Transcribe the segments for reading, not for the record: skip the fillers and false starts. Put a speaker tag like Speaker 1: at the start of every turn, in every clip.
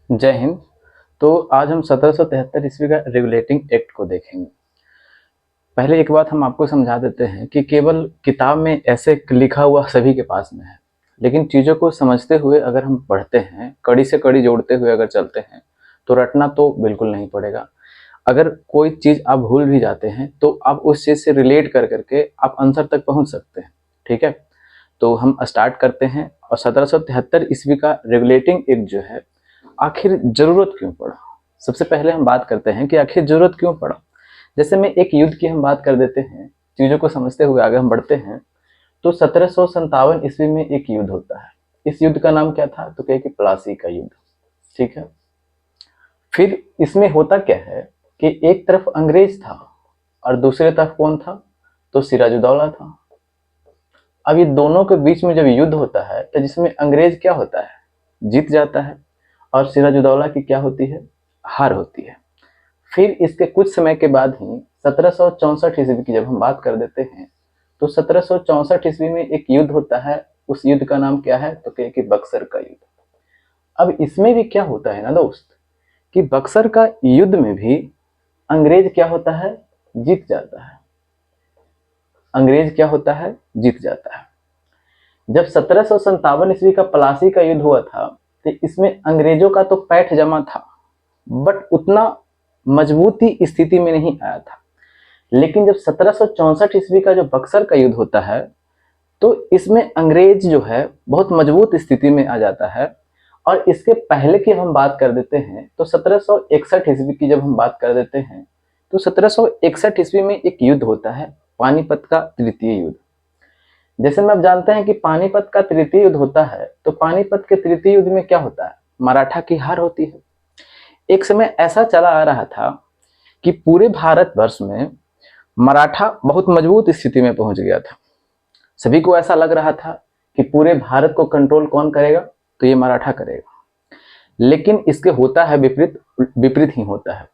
Speaker 1: जय हिंद। तो आज हम 1773 ईस्वी का रेगुलेटिंग एक्ट को देखेंगे। पहले एक बात हम आपको समझा देते हैं कि केवल किताब में ऐसे लिखा हुआ सभी के पास में है, लेकिन चीज़ों को समझते हुए अगर हम पढ़ते हैं, कड़ी से कड़ी जोड़ते हुए अगर चलते हैं, तो रटना तो बिल्कुल नहीं पड़ेगा। अगर कोई चीज़ आप भूल भी जाते हैं तो आप उस चीज़ से रिलेट कर करके आप आंसर तक पहुंच सकते हैं। ठीक है, तो हम स्टार्ट करते हैं। और 1773 ईस्वी का रेगुलेटिंग एक्ट जो है, आखिर जरूरत क्यों पड़ा। सबसे पहले हम बात करते हैं कि आखिर जरूरत क्यों पड़ा। जैसे में एक युद्ध की हम बात कर देते हैं, चीजों को समझते हुए आगे हम बढ़ते हैं। तो 1757 ईस्वी में एक युद्ध होता है। इस युद्ध का नाम क्या था? तो क्या कि प्लासी का युद्ध। ठीक है, फिर इसमें होता क्या है कि एक तरफ अंग्रेज था और दूसरी तरफ कौन था? तो सिराजुद्दौला था। अब ये दोनों के बीच में जब युद्ध होता है तो जिसमें अंग्रेज क्या होता है, जीत जाता है, और सिराजुद्दौला की क्या होती है, हार होती है। फिर इसके कुछ समय के बाद ही 1764 ईस्वी की जब हम बात कर देते हैं, तो 1764 ईस्वी में एक युद्ध होता है। उस युद्ध का नाम क्या है? तो क्या कि बक्सर का युद्ध। अब इसमें भी क्या होता है ना दोस्त, कि बक्सर का युद्ध में भी अंग्रेज क्या होता है, जीत जाता है। अंग्रेज क्या होता है, जीत जाता है। जब 1757 ईस्वी का प्लासी का युद्ध हुआ था, तो इसमें अंग्रेजों का तो पैठ जमा था, बट उतना मजबूती स्थिति में नहीं आया था। लेकिन जब 1764 ईस्वी का जो बक्सर का युद्ध होता है, तो इसमें अंग्रेज जो है बहुत मजबूत स्थिति में आ जाता है। और इसके पहले की हम बात कर देते हैं, तो 1761 ईस्वी की जब हम बात कर देते हैं, तो 1761 ईस्वी में एक युद्ध होता है, पानीपत का तृतीय युद्ध। जैसे में आप जानते हैं कि पानीपत का तृतीय युद्ध होता है, तो पानीपत के तृतीय युद्ध में क्या होता है, मराठा की हार होती है। एक समय ऐसा चला आ रहा था कि पूरे भारतवर्ष में मराठा बहुत मजबूत स्थिति में पहुंच गया था। सभी को ऐसा लग रहा था कि पूरे भारत को कंट्रोल कौन करेगा, तो ये मराठा करेगा। लेकिन इसके होता है विपरीत, विपरीत ही होता है।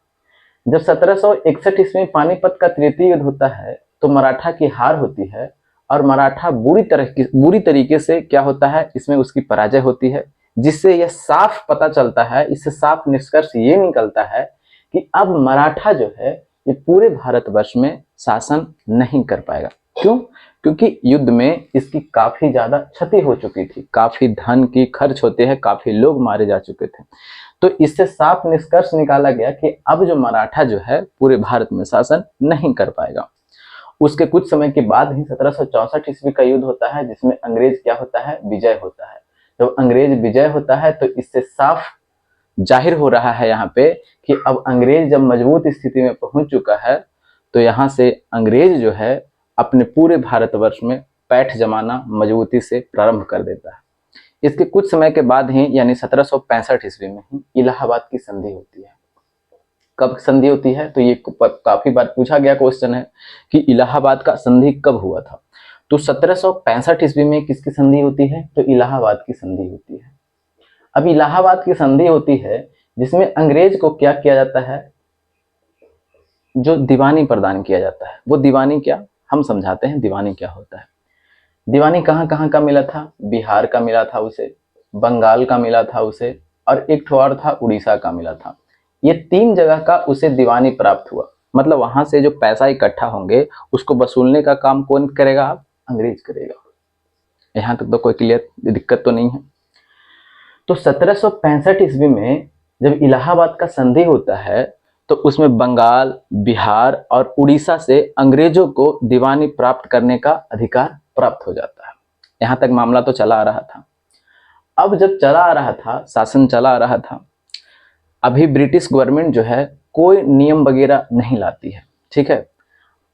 Speaker 1: जब 1761 ईस्वी में पानीपत का तृतीय युद्ध होता है, तो मराठा की हार होती है, और मराठा बुरी तरीके से क्या होता है, इसमें उसकी पराजय होती है। जिससे यह साफ पता चलता है, इससे साफ निष्कर्ष ये निकलता है कि अब मराठा जो है ये पूरे भारतवर्ष में शासन नहीं कर पाएगा। क्यों? क्योंकि युद्ध में इसकी काफी ज्यादा क्षति हो चुकी थी, काफी धन की खर्च होते हैं, काफी लोग मारे जा चुके थे। तो इससे साफ निष्कर्ष निकाला गया कि अब जो मराठा जो है पूरे भारत में शासन नहीं कर पाएगा। उसके कुछ समय के बाद ही 1764 ईस्वी का युद्ध होता है, जिसमें अंग्रेज क्या होता है, विजय होता है। जब अंग्रेज विजय होता है, तो इससे साफ जाहिर हो रहा है यहाँ पे कि अब अंग्रेज जब मजबूत स्थिति में पहुंच चुका है, तो यहाँ से अंग्रेज जो है अपने पूरे भारतवर्ष में पैठ जमाना मजबूती से प्रारंभ कर देता है। इसके कुछ समय के बाद ही यानी 1765 ईस्वी में ही इलाहाबाद की संधि होती है। कब संधि होती है? तो ये काफी बार पूछा गया क्वेश्चन है कि इलाहाबाद का संधि कब हुआ था। तो 1765 ईस्वी में किसकी संधि होती है? तो इलाहाबाद की संधि होती है। अब इलाहाबाद की संधि होती है, जिसमें अंग्रेज को क्या किया जाता है, जो दीवानी प्रदान किया जाता है। वो दीवानी क्या, हम समझाते हैं दीवानी क्या होता है। दीवानी कहाँ कहाँ का मिला था? बिहार का मिला था उसे, बंगाल का मिला था उसे, और एक ठो और था उड़ीसा का मिला था। ये 3 जगह का उसे दीवानी प्राप्त हुआ। मतलब वहां से जो पैसा इकट्ठा होंगे उसको वसूलने का काम कौन करेगा? आप, अंग्रेज करेगा। यहाँ तक तो कोई क्लियर दिक्कत तो नहीं है। तो 1765 ईस्वी में जब इलाहाबाद का संधि होता है, तो उसमें बंगाल, बिहार और उड़ीसा से अंग्रेजों को दीवानी प्राप्त करने का अधिकार प्राप्त हो जाता है। यहाँ तक मामला तो चला आ रहा था। अब जब चला आ रहा था, शासन चला आ रहा था, अभी ब्रिटिश गवर्नमेंट जो है कोई नियम वगैरह नहीं लाती है। ठीक है,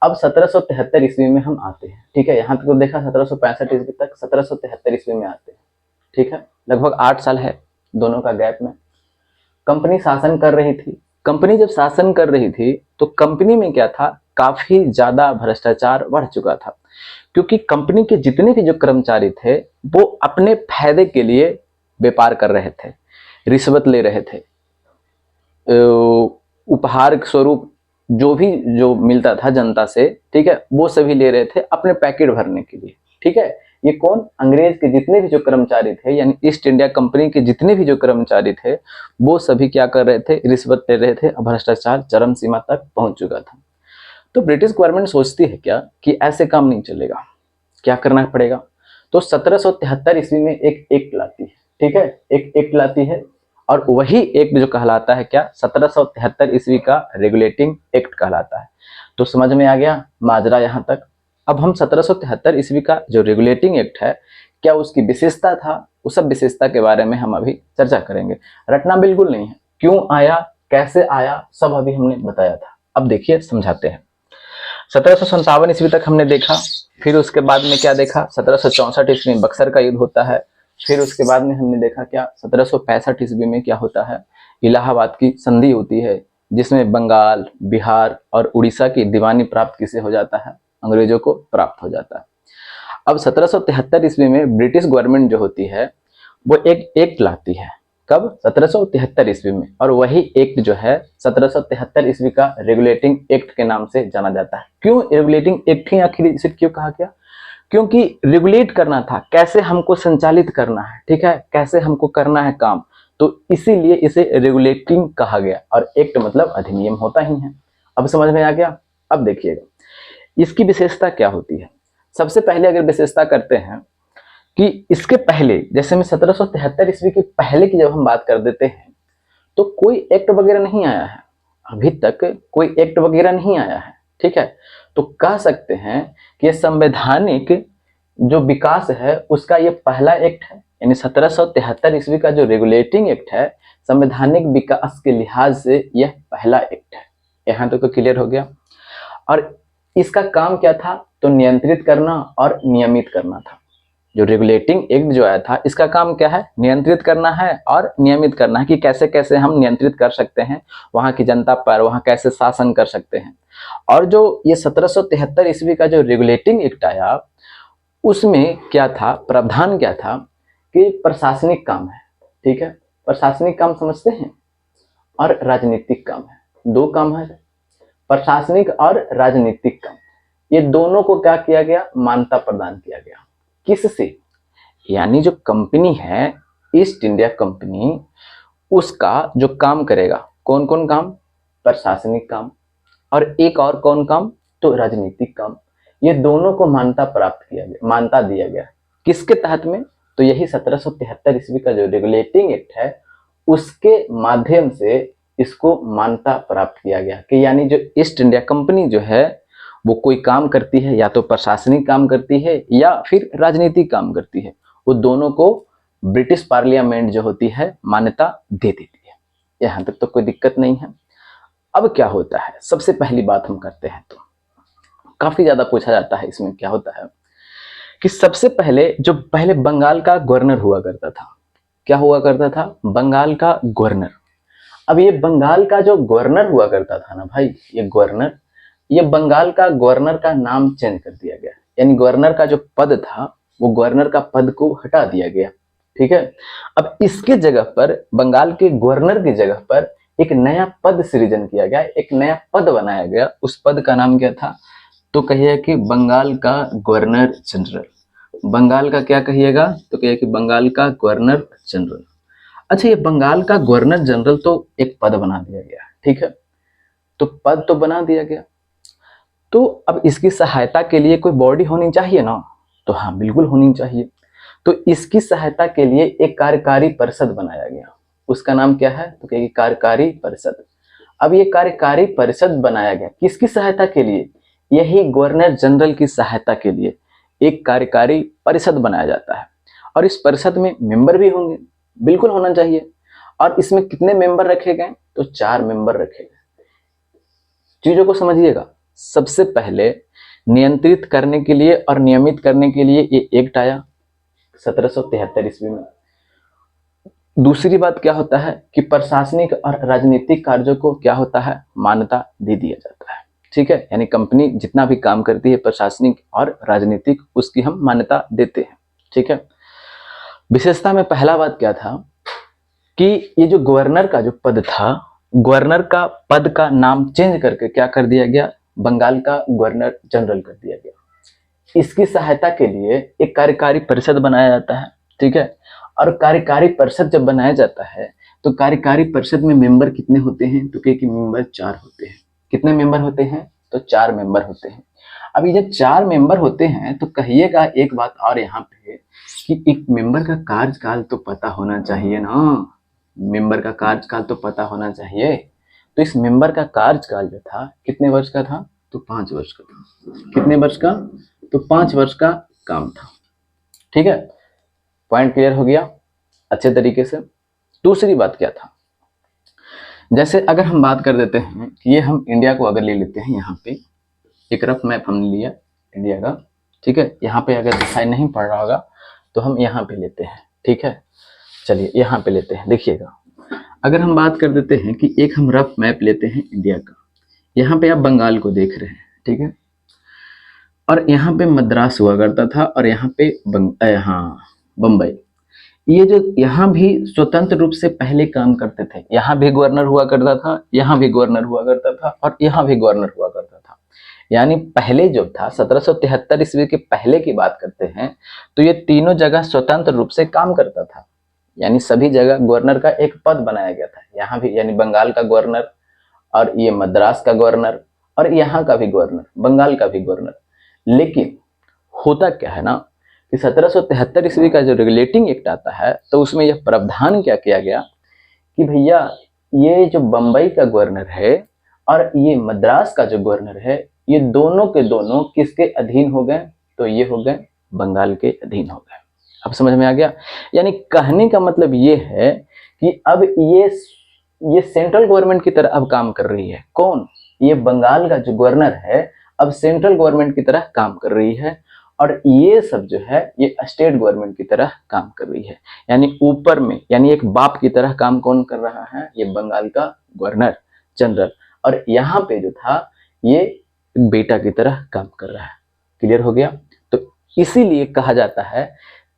Speaker 1: अब 1773 ईस्वी में हम आते हैं। ठीक है, यहाँ तक तो देखा 1765 ईस्वी तक, 1773 ईस्वी में आते हैं। ठीक है, लगभग 8 साल है दोनों का गैप में। कंपनी शासन कर रही थी। कंपनी जब शासन कर रही थी, तो कंपनी में क्या था, काफी ज्यादा भ्रष्टाचार बढ़ चुका था। क्योंकि कंपनी के जितने भी जो कर्मचारी थे, वो अपने फायदे के लिए व्यापार कर रहे थे, रिश्वत ले रहे थे, उपहार स्वरूप जो भी जो मिलता था जनता से, ठीक है, वो सभी ले रहे थे अपने पैकेट भरने के लिए। ठीक है, ये कौन? अंग्रेज के जितने भी जो कर्मचारी थे, यानी ईस्ट इंडिया कंपनी के जितने भी जो कर्मचारी थे, वो सभी क्या कर रहे थे? रिश्वत ले रहे थे। भ्रष्टाचार चरम सीमा तक पहुंच चुका था। तो ब्रिटिश गवर्नमेंट सोचती है क्या कि ऐसे काम नहीं चलेगा, क्या करना पड़ेगा? तो 1773 ईस्वी में एक एक्ट लाती है, ठीक है, एक एक्ट लाती है, और वही एक्ट जो कहलाता है क्या? 1773 ईस्वी का रेगुलेटिंग एक्ट कहलाता है। तो समझ में आ गया माजरा यहाँ तक। अब हम 1773 ईस्वी का जो रेगुलेटिंग एक्ट है, क्या उसकी विशेषता था, उस सब विशेषता के बारे में हम अभी चर्चा करेंगे। रटना बिल्कुल नहीं है, क्यों आया, कैसे आया, सब अभी हमने बताया था। अब देखिए समझाते हैं। 1757 ईस्वी तक हमने देखा, फिर उसके बाद में क्या देखा? 1764 ईस्वी में बक्सर का युद्ध होता है। फिर उसके बाद में हमने देखा क्या? 1765 ईस्वी में क्या होता है? इलाहाबाद की संधि होती है, जिसमें बंगाल, बिहार और उड़ीसा की दीवानी प्राप्त किसे हो जाता है? अंग्रेजों को प्राप्त हो जाता है। अब 1773 ईस्वी में ब्रिटिश गवर्नमेंट जो होती है, वो एक एक्ट लाती है। कब? 1773 ईस्वी में। और वही एक्ट जो है 1773 ईस्वी का रेगुलेटिंग एक्ट के नाम से जाना जाता है। क्यों रेगुलेटिंग एक्ट ही आखिर इसे क्यों कहा गया? क्योंकि रेगुलेट करना था, कैसे हमको संचालित करना है, ठीक है, कैसे हमको करना है काम, तो इसीलिए इसे रेगुलेटिंग कहा गया। और एक्ट मतलब अधिनियम होता ही है। अब समझ में आ गया? अब देखिएगा इसकी विशेषता क्या होती है। सबसे पहले अगर विशेषता करते हैं कि इसके पहले, जैसे में 1773 ईस्वी के पहले की जब हम बात कर देते हैं, तो कोई एक्ट वगैरह नहीं आया है, अभी तक कोई एक्ट वगैरह नहीं आया है, ठीक है। तो कह सकते हैं कि ये संवैधानिक जो विकास है उसका ये पहला एक्ट है, यानी 1773 ईस्वी का जो रेगुलेटिंग एक्ट है, संवैधानिक विकास के लिहाज से यह पहला एक्ट है। यहाँ तो क्लियर हो गया। और इसका काम क्या था? तो नियंत्रित करना और नियमित करना था। जो रेगुलेटिंग एक्ट जो आया था, इसका काम क्या है? नियंत्रित करना है और नियमित करना है, कि कैसे कैसे हम नियंत्रित कर सकते हैं वहां की जनता पर, वहां कैसे शासन कर सकते हैं। और जो ये 1773 ईस्वी का जो रेगुलेटिंग एक्ट आया, उसमें क्या था, प्रावधान क्या था कि प्रशासनिक काम है, ठीक है, प्रशासनिक काम समझते हैं, और राजनीतिक काम है, दो काम है, प्रशासनिक और राजनीतिक काम, ये दोनों को क्या किया गया? मान्यता प्रदान किया गया। किससे? यानी जो कंपनी है ईस्ट इंडिया कंपनी, उसका जो काम करेगा, कौन कौन काम? प्रशासनिक काम, और एक और कौन काम? तो राजनीतिक काम। ये दोनों को मान्यता प्राप्त किया गया, मान्यता दिया गया। किसके तहत में? तो यही 1773 ईस्वी का जो रेगुलेटिंग एक्ट है, उसके माध्यम से इसको मान्यता प्राप्त किया गया कि यानी जो ईस्ट इंडिया कंपनी जो है वो कोई काम करती है, या तो प्रशासनिक काम करती है या फिर राजनीतिक काम करती है, वो दोनों को ब्रिटिश पार्लियामेंट जो होती है मान्यता दे देती है। यहाँ तक तो कोई दिक्कत नहीं है। अब क्या होता है, सबसे पहली बात हम करते हैं, तो काफी ज्यादा पूछा जाता है इसमें, क्या होता है कि सबसे पहले जो पहले बंगाल का गवर्नर हुआ करता था, क्या हुआ करता था? बंगाल का गवर्नर। अब ये बंगाल का जो गवर्नर हुआ करता था ना भाई, ये गवर्नर, ये बंगाल का गवर्नर का नाम चेंज कर दिया गया, यानी गवर्नर का जो पद था वो गवर्नर का पद को हटा दिया गया, ठीक है। अब इसके जगह पर, बंगाल के गवर्नर की जगह पर एक नया पद सृजन किया गया, एक नया पद बनाया गया। उस पद का नाम क्या था? तो कहिए कि बंगाल का गवर्नर जनरल। बंगाल का क्या कहिएगा? तो कहिए कि बंगाल का गवर्नर जनरल। अच्छा, ये बंगाल का गवर्नर जनरल तो एक पद बना दिया गया, ठीक है, तो पद तो बना दिया गया, तो अब इसकी सहायता के लिए कोई बॉडी होनी चाहिए ना? तो हाँ, बिल्कुल होनी चाहिए। तो इसकी सहायता के लिए एक कार्यकारी परिषद बनाया गया। उसका नाम क्या है? तो कहेगी कार्यकारी परिषद। अब ये कार्यकारी परिषद बनाया गया किसकी सहायता के लिए? यही गवर्नर जनरल की सहायता के लिए एक कार्यकारी परिषद बनाया जाता है। और इस परिषद में मेंबर भी होंगे, बिल्कुल होना चाहिए। और इसमें कितने मेंबर रखे गए? तो 4 मेंबर रखे गए। चीजों को समझिएगा। सबसे पहले नियंत्रित करने के लिए और नियमित करने के लिए ये एक्ट आया 1773 ईस्वी में। दूसरी बात क्या होता है कि प्रशासनिक और राजनीतिक कार्यों को क्या होता है? मान्यता दे दिया जाता है, ठीक है। यानी कंपनी जितना भी काम करती है प्रशासनिक और राजनीतिक, उसकी हम मान्यता देते हैं, ठीक है। विशेषता में पहला बात क्या था कि ये जो गवर्नर का जो पद था, गवर्नर का पद का नाम चेंज करके क्या कर दिया गया? बंगाल का गवर्नर जनरल कर दिया गया। इसकी सहायता के लिए एक कार्यकारी परिषद बनाया जाता है, ठीक है। और कार्यकारी परिषद जब बनाया जाता है तो कार्यकारी परिषद में मेंबर कितने होते हैं, तो के मेंबर 4 होते हैं। कितने मेंबर होते हैं, तो 4 मेंबर होते हैं। अब ये जब 4 मेंबर होते हैं तो कहिएगा एक बात और यहाँ पे कि एक मेंबर का कार्यकाल तो पता होना चाहिए ना, मेंबर का कार्यकाल तो पता होना चाहिए। तो इस मेंबर का कार्यकाल जो था कितने वर्ष का था, तो 5 वर्ष का था। कितने वर्ष का, तो 5 वर्ष का काम था, ठीक है। पॉइंट क्लियर हो गया अच्छे तरीके से। दूसरी बात क्या था, जैसे अगर हम बात कर देते हैं कि ये हम इंडिया को अगर ले लेते हैं, यहाँ पे एक रफ मैप हमने लिया इंडिया का, ठीक है। यहाँ पे अगर दिखाई नहीं पड़ रहा होगा तो हम यहाँ पे लेते हैं, ठीक है। चलिए यहाँ पे लेते हैं, देखिएगा अगर हम बात कर देते हैं कि एक हम रफ मैप लेते हैं इंडिया का, यहाँ पे आप बंगाल को देख रहे हैं, ठीक है। और यहाँ पे मद्रास हुआ करता था और यहाँ पे बम्बई। ये जो यहाँ भी स्वतंत्र रूप से पहले काम करते थे, यहाँ भी गवर्नर हुआ करता था, यहाँ भी गवर्नर हुआ करता था और यहाँ भी गवर्नर हुआ करता था। यानी पहले जो था 1773 ईस्वी के पहले की बात करते हैं तो ये तीनों जगह स्वतंत्र रूप से काम करता था। यानी सभी जगह गवर्नर का एक पद बनाया गया था, यहाँ भी यानी बंगाल का गवर्नर और ये मद्रास का गवर्नर और यहाँ का भी गवर्नर, बंगाल का भी गवर्नर। लेकिन होता क्या है ना कि 1773 ईस्वी का जो रेगुलेटिंग एक्ट आता है तो उसमें यह प्रावधान क्या किया गया कि भैया ये जो बंबई का गवर्नर है और ये मद्रास का जो गवर्नर है, ये दोनों के दोनों किसके अधीन हो गए, तो ये हो गए बंगाल के अधीन हो गए। अब समझ में आ गया। यानी कहने का मतलब ये है कि अब ये सेंट्रल गवर्नमेंट की तरह अब काम कर रही है। कौन, ये बंगाल का जो गवर्नर है अब सेंट्रल गवर्नमेंट की तरह काम कर रही है और ये सब जो है ये स्टेट गवर्नमेंट की तरह काम कर रही है। यानी ऊपर में यानी एक बाप की तरह काम कौन कर रहा है, ये बंगाल का गवर्नर जनरल, और यहाँ पे जो था ये बेटा की तरह काम कर रहा है। क्लियर हो गया। तो इसीलिए कहा जाता है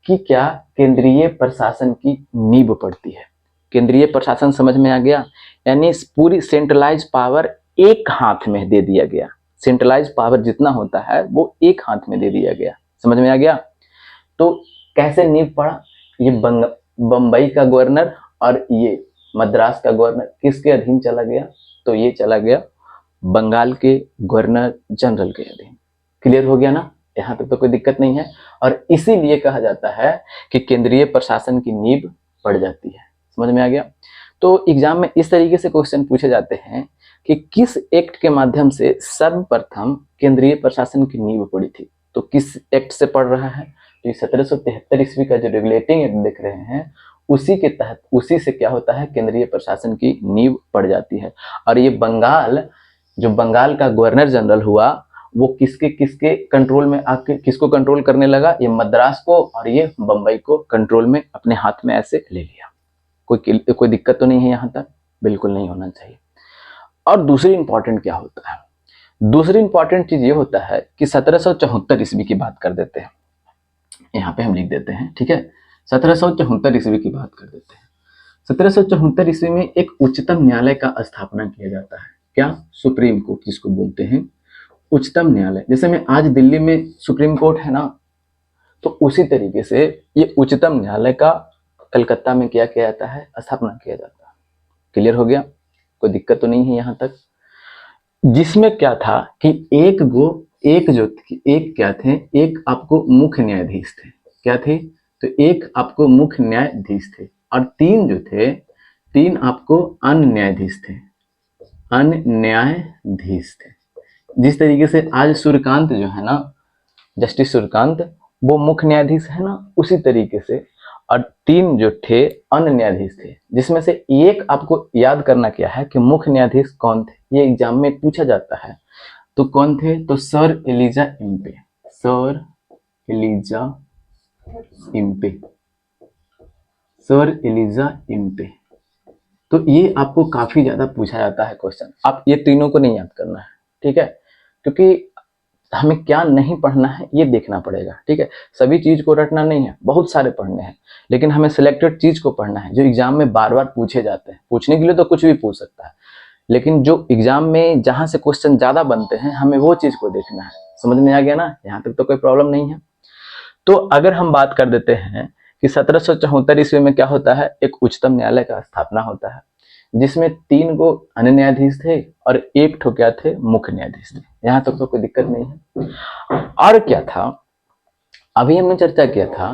Speaker 1: कि क्या केंद्रीय प्रशासन की नींव पड़ती है। केंद्रीय प्रशासन समझ में आ गया, यानी पूरी सेंट्रलाइज पावर एक हाथ में दे दिया गया। सेंट्रलाइज पावर जितना होता है वो एक हाथ में दे दिया गया। समझ में आ गया। तो कैसे नींव पड़ा, ये बंबई का गवर्नर और ये मद्रास का गवर्नर किसके अधीन चला गया, तो ये चला गया बंगाल के गवर्नर जनरल के अधीन। क्लियर हो गया ना, यहाँ तक तो कोई दिक्कत नहीं है। और इसीलिए कहा जाता है कि केंद्रीय प्रशासन की नींव पड़ जाती है। समझ में आ गया। तो एग्जाम में इस तरीके से क्वेश्चन पूछे जाते हैं कि किस एक्ट के माध्यम से सर्वप्रथम केंद्रीय प्रशासन की नींव पड़ी थी, तो किस एक्ट से पड़ रहा है, तो ये 1773 ईस्वी का जो रेगुलेटिंग एक्ट देख रहे हैं उसी के तहत, उसी से क्या होता है, केंद्रीय प्रशासन की नींव पड़ जाती है। और ये बंगाल, जो बंगाल का गवर्नर जनरल हुआ, वो किसके किसके कंट्रोल में आके किसको कंट्रोल करने लगा, ये मद्रास को और ये बंबई को कंट्रोल में अपने हाथ में ऐसे ले लिया। कोई दिक्कत तो नहीं है यहाँ तक, बिल्कुल नहीं होना चाहिए। और दूसरी इंपॉर्टेंट क्या होता है, दूसरी इंपॉर्टेंट चीज ये होता है कि 1774 ईस्वी की बात कर देते हैं, यहाँ पे हम लिख देते हैं, ठीक है। 1774 ईस्वी की बात कर देते हैं। 1774 ईस्वी में एक उच्चतम न्यायालय का स्थापना किया जाता है। क्या, सुप्रीम कोर्ट जिसको बोलते हैं, उच्चतम न्यायालय। जैसे में आज दिल्ली में सुप्रीम कोर्ट है ना, तो उसी तरीके से ये उच्चतम न्यायालय का कलकत्ता में क्या किया जाता है, स्थापना किया जाता है। क्लियर हो गया, कोई दिक्कत तो नहीं है यहाँ तक। जिसमें क्या था कि एक क्या थे, एक आपको मुख्य न्यायाधीश थे। क्या थे, तो एक आपको मुख्य न्यायाधीश थे और तीन जो थे, तीन आपको अन्य न्यायाधीश थे, अन्य न्यायाधीश थे। जिस तरीके से आज सूर्यकांत जो है ना, जस्टिस सूर्यकांत, वो मुख्य न्यायाधीश है ना, उसी तरीके से और तीन जो थे अन्य न्यायाधीश थे, जिसमें से एक आपको याद करना क्या है कि मुख्य न्यायाधीश कौन थे, ये एग्जाम में पूछा जाता है। तो कौन थे, तो sir Elijah Impey, sir Elijah Impey, sir Elijah Impey. तो ये आपको काफी ज्यादा पूछा जाता है क्वेश्चन। आप ये तीनों को नहीं याद करना है, ठीक है, क्योंकि हमें क्या नहीं पढ़ना है ये देखना पड़ेगा, ठीक है। सभी चीज को रटना नहीं है, बहुत सारे पढ़ने हैं, लेकिन हमें सिलेक्टेड चीज को पढ़ना है जो एग्जाम में बार बार पूछे जाते हैं। पूछने के लिए तो कुछ भी पूछ सकता है, लेकिन जो एग्जाम में जहां से क्वेश्चन ज्यादा बनते हैं हमें वो चीज को देखना है। समझ में आ गया ना, यहाँ तक तो कोई प्रॉब्लम नहीं है। तो अगर हम बात कर देते हैं कि 1774 ईस्वी में क्या होता है, एक उच्चतम न्यायालय का स्थापना होता है जिसमें 3 गो अन्य न्यायाधीश थे और 1 ठो क्या थे, मुख्य न्यायाधीश थे। यहाँ तक तो कोई दिक्कत नहीं है। और क्या था, अभी हमने चर्चा किया था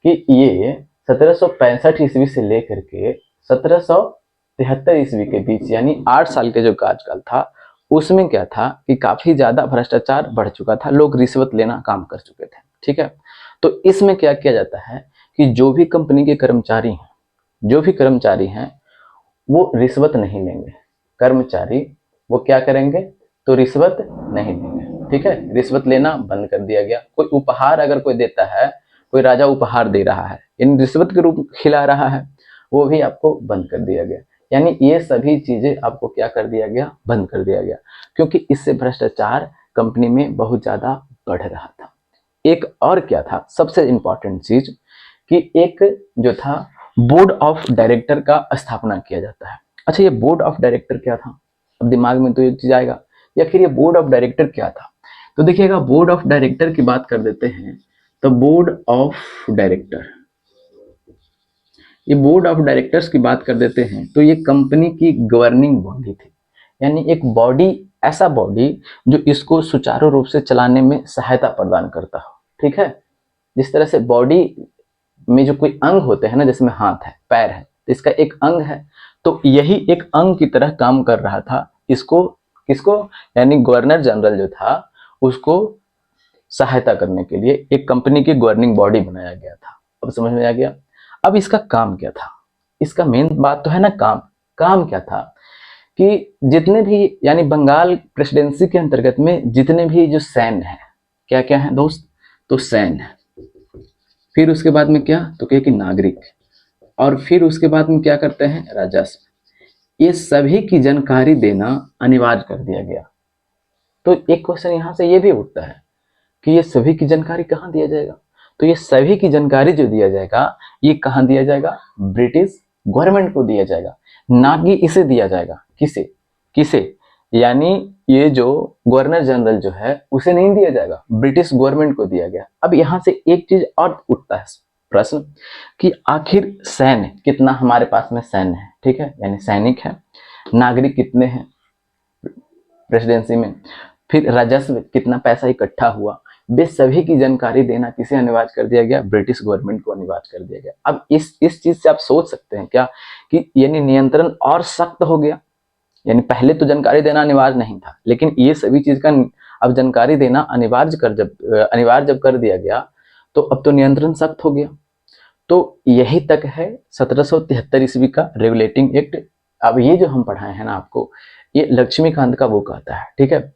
Speaker 1: कि ये 1765 ईस्वी से लेकर के 1773 ईस्वी के बीच यानी 8 साल के जो कार्यकाल था उसमें क्या था कि काफी ज्यादा भ्रष्टाचार बढ़ चुका था, लोग रिश्वत लेना काम कर चुके थे। ठीक है, तो इसमें क्या किया जाता है कि जो भी कंपनी के कर्मचारी हैं वो रिश्वत नहीं लेंगे। कर्मचारी वो क्या करेंगे, तो रिश्वत नहीं लेंगे। ठीक है, रिश्वत लेना बंद कर दिया गया। कोई उपहार अगर कोई देता है, कोई राजा उपहार दे रहा है, इन रिश्वत के रूप खिला रहा है, वो भी आपको बंद कर दिया गया। यानी ये सभी चीजें आपको क्या कर दिया गया, बंद कर दिया गया, क्योंकि इससे भ्रष्टाचार कंपनी में बहुत ज्यादा बढ़ रहा था। एक और क्या था, सबसे इंपॉर्टेंट चीज कि एक जो था बोर्ड ऑफ डायरेक्टर का स्थापना किया जाता है। अच्छा, ये बोर्ड ऑफ डायरेक्टर क्या था, अब दिमाग में तो एक चीज आएगा, या फिर ये बोर्ड ऑफ डायरेक्टर क्या था। तो देखिएगा, बोर्ड ऑफ डायरेक्टर की बात कर देते हैं तो बोर्ड ऑफ डायरेक्टर, ये बोर्ड ऑफ डायरेक्टर्स की बात कर देते हैं तो ये कंपनी की गवर्निंग बॉडी थी। यानी एक बॉडी, ऐसा बॉडी जो इसको सुचारू रूप से चलाने में सहायता प्रदान करता हो। ठीक है, जिस तरह से बॉडी में जो कोई अंग होते हैं ना, जिसमें हाथ है, पैर है, तो इसका एक अंग है, तो यही एक अंग की तरह काम कर रहा था। इसको किसको, यानी गवर्नर जनरल जो था उसको सहायता करने के लिए एक कंपनी की गवर्निंग बॉडी बनाया गया था। अब समझ में आ गया। अब इसका काम क्या था, इसका मेन बात तो है ना काम क्या था कि जितने भी यानी बंगाल प्रेसिडेंसी के अंतर्गत में जितने भी जो सैन्य है, क्या क्या है दोस्त, तो सैन्य, फिर उसके बाद में क्या, तो क्या कि नागरिक, और फिर उसके बाद में क्या करते हैं, राजस्व, ये सभी की जानकारी देना अनिवार्य कर दिया गया। तो एक क्वेश्चन यहाँ से ये भी उठता है कि ये सभी की जानकारी कहाँ दिया जाएगा, तो ये सभी की जानकारी जो दिया जाएगा ये कहाँ दिया जाएगा, ब्रिटिश गवर्नमेंट को दिया जाएगा, ना कि इसे दिया जाएगा। किसे यानी ये जो गवर्नर जनरल जो है उसे नहीं दिया जाएगा, ब्रिटिश गवर्नमेंट को दिया गया। अब यहाँ से एक चीज और उठता है प्रश्न कि आखिर सैन्य कितना हमारे पास में सैन्य है, ठीक है, यानी सैनिक है, नागरिक कितने हैं प्रेसिडेंसी में, फिर राजस्व कितना पैसा इकट्ठा हुआ, वे सभी की जानकारी देना किसे अनिवार्य कर दिया गया, ब्रिटिश गवर्नमेंट को अनिवार्य कर दिया गया। अब इस चीज से आप सोच सकते हैं क्या कि यानी नियंत्रण और सख्त हो गया। यानी पहले तो जानकारी देना अनिवार्य नहीं था, लेकिन ये सभी चीज का अब जानकारी देना अनिवार्य जब कर दिया गया तो अब तो नियंत्रण सख्त हो गया। तो यही तक है 1773 ईस्वी का रेगुलेटिंग एक्ट। अब ये जो हम पढ़ाए हैं ना आपको, ये लक्ष्मीकांत का बुक आता है। ठीक है,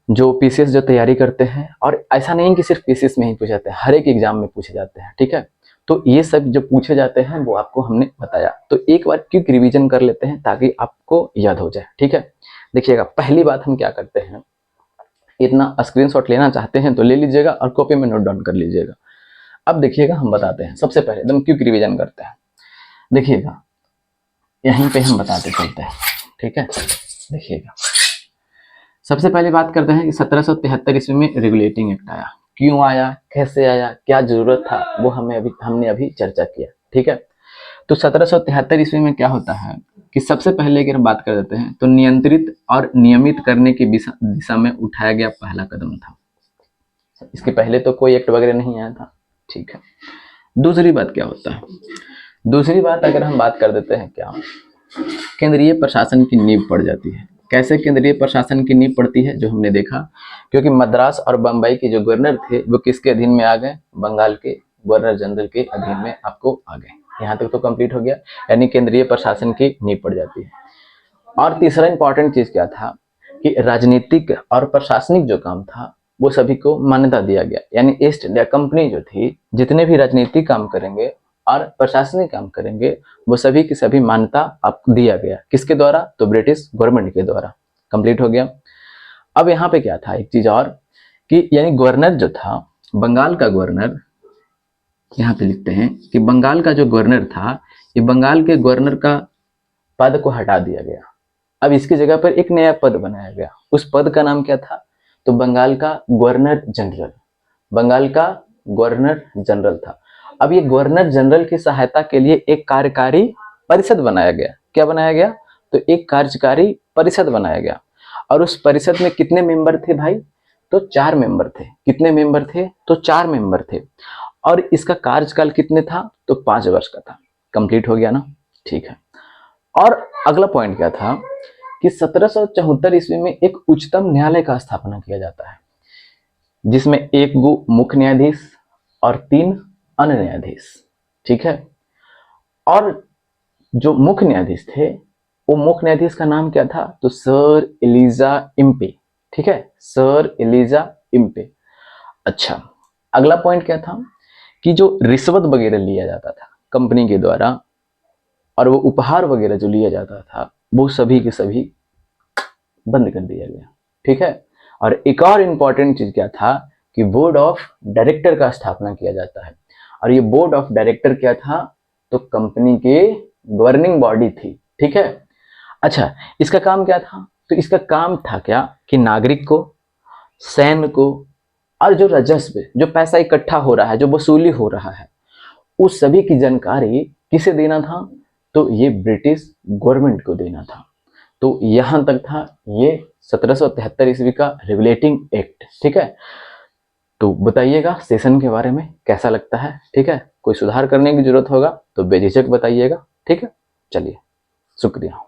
Speaker 1: जो पीसीएस जो तैयारी करते हैं, और ऐसा नहीं कि सिर्फ पीसीएस में ही पूछे जाते हैं, हर एक एग्जाम में पूछे जाते हैं। ठीक है, तो ये सब जो पूछे जाते हैं वो आपको हमने बताया, तो एक बार क्विक रिवीजन कर लेते हैं ताकि आपको याद हो जाए। ठीक है, देखिएगा, पहली बात हम क्या करते हैं, इतना स्क्रीनशॉट लेना चाहते हैं तो ले लीजिएगा और कॉपी में नोट डाउन कर लीजिएगा। अब देखिएगा, हम बताते हैं, सबसे पहले एकदम क्विक रिवीजन करते हैं। देखिएगा, यहीं पे हम बताते चलते हैं। ठीक है, देखिएगा, सबसे पहले बात करते हैं कि 1773 ईस्वी में रेगुलेटिंग एक्ट आया। क्यों आया, कैसे आया, क्या जरूरत था, वो हमने अभी चर्चा किया। ठीक है, तो 1773 ईस्वी में क्या होता है कि सबसे पहले अगर बात कर देते हैं तो नियंत्रित और नियमित करने की दिशा में उठाया गया पहला कदम था। इसके पहले तो कोई एक्ट वगैरह नहीं आया था। ठीक है, दूसरी बात क्या होता है, दूसरी बात अगर हम बात कर देते हैं, क्या केंद्रीय प्रशासन की नींव पड़ जाती है। कैसे केंद्रीय प्रशासन की नींव पड़ती है, जो हमने देखा, क्योंकि मद्रास और बम्बई के जो गवर्नर थे वो किसके अधीन में आ गए, बंगाल के गवर्नर जनरल के अधीन में आपको आ गए। यहाँ तक तो कंप्लीट हो गया, यानी केंद्रीय प्रशासन की नींव पड़ जाती है। और तीसरा इंपॉर्टेंट चीज क्या था कि राजनीतिक और प्रशासनिक जो काम था वो सभी को मान्यता दिया गया। यानी ईस्ट इंडिया कंपनी जो थी, जितने भी राजनीतिक काम करेंगे और प्रशासनिक काम करेंगे वो सभी की सभी मान्यता आपको दिया गया। किसके द्वारा, तो ब्रिटिश गवर्नमेंट के द्वारा। कंप्लीट हो गया। अब यहाँ पे क्या था, एक चीज और कि यानी गवर्नर जो था, बंगाल का गवर्नर, यहाँ पे लिखते हैं कि बंगाल का जो गवर्नर था, ये बंगाल के गवर्नर का पद को हटा दिया गया। अब इसकी जगह पर एक नया पद बनाया गया। उस पद का नाम क्या था, तो बंगाल का गवर्नर जनरल, बंगाल का गवर्नर जनरल था। अब ये गवर्नर जनरल की सहायता के लिए एक कार्यकारी परिषद बनाया गया। क्या बनाया गया? तो एक कार्यकारी परिषद बनाया गया। और उस परिषद में कितने मेंबर थे भाई? तो 4 मेंबर थे। कितने मेंबर थे? तो 4 मेंबर थे। और इसका कार्यकाल कितने था? तो 5 वर्ष का था। कंप्लीट हो गया ना? ठीक है। और अगला पॉइंट क्या था कि 1774 ईस्वी में एक उच्चतम न्यायालय का स्थापना किया जाता है, जिसमें एक मुख्य न्यायाधीश और 3 अन्य न्यायाधीश। ठीक है। और जो मुख्य न्यायाधीश थे, वो मुख्य न्यायाधीश का नाम क्या था? तो सर एलिजा इम्पे। ठीक है, सर एलिजा इम्पे। अच्छा, अगला पॉइंट क्या था कि जो रिश्वत वगैरह लिया जाता था कंपनी के द्वारा, और वो उपहार वगैरह जो लिया जाता था, वो सभी के सभी बंद कर दिया गया। ठीक है। और एक और इंपॉर्टेंट चीज क्या था कि बोर्ड ऑफ डायरेक्टर का स्थापना किया जाता है। और ये बोर्ड ऑफ डायरेक्टर क्या था? तो कंपनी के गवर्निंग बॉडी थी। ठीक है। अच्छा, इसका काम क्या था? तो इसका काम था क्या कि नागरिक को, सैन्य को, और जो राजस्व, जो पैसा इकट्ठा हो रहा है, जो वसूली हो रहा है, उस सभी की जानकारी किसे देना था? तो ये ब्रिटिश गवर्नमेंट को देना था। तो यहां तक था ये 1773 ईस्वी का रेगुलेटिंग एक्ट। ठीक है। तो बताइएगा सेशन के बारे में कैसा लगता है। ठीक है, कोई सुधार करने की जरूरत होगा तो बेझिझक बताइएगा। ठीक है, चलिए, शुक्रिया।